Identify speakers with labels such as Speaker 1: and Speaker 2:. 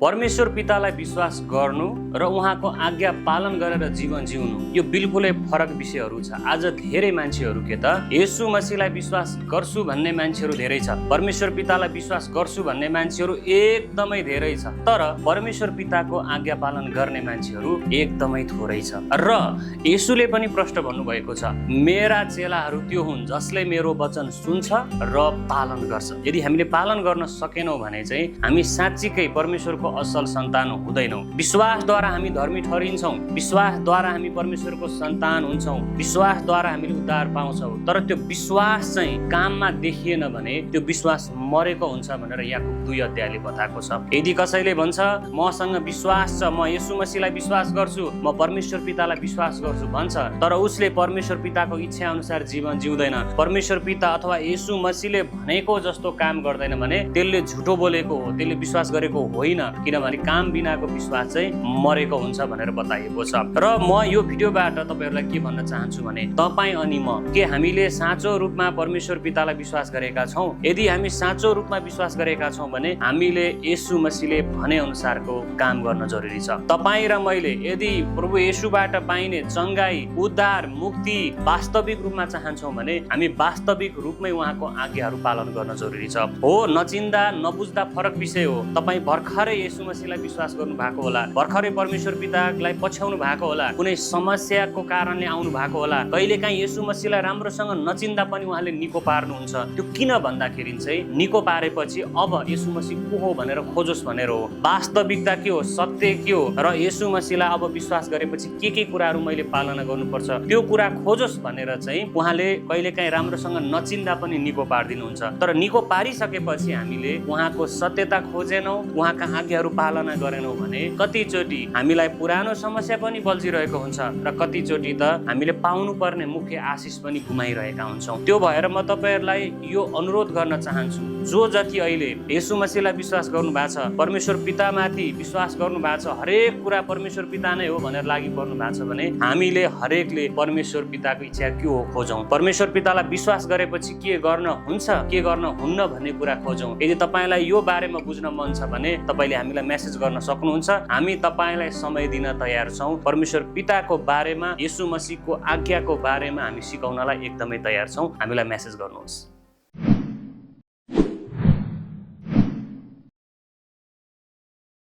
Speaker 1: परमेश्वर पितालाई विश्वास गर्नु र उहाँको आज्ञा पालन गरेर जीवन जिउनु यो बिल्कुलै फरक विषयहरू छ। आज धेरै मान्छेहरू के त येशू मसीहलाई विश्वास गर्छु भन्ने मान्छेहरू धेरै छ, परमेश्वर पितालाई विश्वास गर्छु भन्ने मान्छेहरू एकदमै धेरै छ, तर परमेश्वर पिताको आज्ञा पालन गर्ने मान्छेहरू एकदमै थोरै छ। र येशूले पनि प्रश्न भन्नुभएको छ, मेरा चेलाहरू त्यो हुन् जसले मेरो वचन सुन्छ र पालन गर्छ। यदि हामीले पालन गर्न सकेनौँ भने चाहिँ हामी साँच्चीकै परमेश्वरको असल सन्तान हुँदैनौँ। विश्वासद्वारा हामी धर्मी ठहरिन्छौँ, विश्वासद्वारा हामी परमेश्वरको सन्तान हुन्छौँ, विश्वासद्वारा हामीले उद्धार पाउँछौँ। तर त्यो विश्वास चाहिँ काममा देखिएन भने त्यो विश्वास मरेको हुन्छ भनेर याकुब 2 अध्यायले बताएको छ। यदि कसैले भन्छ मसँग विश्वास छ, म येशू मसीहलाई विश्वास गर्छु, म परमेश्वर पितालाई विश्वास गर्छु भन्छ, तर उसले परमेश्वर पिताको इच्छा अनुसार जीवन जिउँदैन, परमेश्वर पिता अथवा येशू मसीहले भनेको जस्तो काम गर्दैन भने त्यसले झुटो बोलेको हो, त्यसले विश्वास गरेको होइन, किनभने काम बिनाको विश्वास चाहिँ मरेको हुन्छ भनेर बताइएको छ। र म यो भिडियोबाट तपाईहरुलाई के भन्न चाहन्छु भने तपाई अनि म के हामीले साँचो रूपमा परमेश्वर पितालाई विश्वास गरेका छौं? यदि हामी साँचो रूपमा विश्वास गरेका छौं भने हामीले येशू मसीहले भने अनुसारको काम गर्न जरुरी छ। तपाई र मैले यदि प्रभु येशूबाट पाइने चंगाई, उद्धार, मुक्ति वास्तविक रूपमा चाहन्छौं भने हामी वास्तविक रूपमै उहाँको आज्ञाहरू पालन गर्न जरुरी छ। हो, नचिन्दा नबुझ्दा फरक विषय हो। तपाई भर्खरै येशू मसीहलाई विश्वास गर्नु भएको होला, भर्खरै परमेश्वर पितालाई पछ्याउनु भएको होला, कुनै समस्याको कारणले आउनु भएको होला, कहिलेकाहीँ येशू मसीहलाई राम्रोसँग नचिन्दा पनि उहाँले निको पार्नुहुन्छ। त्यो किन भन्दाखेरि चाहिँ निको पारेपछि अब येशू मसीह को हो भनेर खोजोस् भनेर हो। वास्तविकता के हो, सत्य के हो र येशू मसीहलाई अब विश्वास गरेपछि के कुराहरू मैले पालना गर्नुपर्छ त्यो कुरा खोजोस् भनेर चाहिँ उहाँले कहिलेकाहीँ राम्रोसँग नचिन्दा पनि निको पारिदिनुहुन्छ। तर निको पारिसकेपछि हामीले उहाँको सत्यता खोजेनौं, उहाँका आज्ञाहरू पालना गरेनौं भने कतिचोटि हामीलाई पुरानो समस्या पनि बल्झिरहेको हुन्छ र कतिचोटि त हामीले पाउनु पर्ने मुख्य आशिष पनि गुमाइरहेका हुन्छौं। त्यो भएर म तपाईहरुलाई यो अनुरोध गर्न चाहन्छु, जो जति अहिले येशू मसीहलाई विश्वास गर्नु भएको छ, परमेश्वर पितामाथि विश्वास गर्नु भएको छ, हरेक कुरा परमेश्वर पिता नै हो भनेर लागि पर्नु भएको छ भने हामीले हरेकले परमेश्वर पिताको इच्छा के हो खोजौं। परमेश्वर पितालाई विश्वास गरेपछि के गर्न हुन्छ, के गर्न हुन्न भन्ने कुरा खोजौं। यदि तपाईलाई यो बारेमा बुझ्न मन छ भने तपाईले हामीलाई मेसेज गर्न सक्नुहुन्छ। हामी तपाईलाई समय दिन तयार छौं। परमेश्वर पिताको बारेमा, येशू मसीहको आज्ञाको बारेमा हामी सिकाउनलाई एकदमै तयार छौं। हामीलाई मेसेज गर्नुहोस्।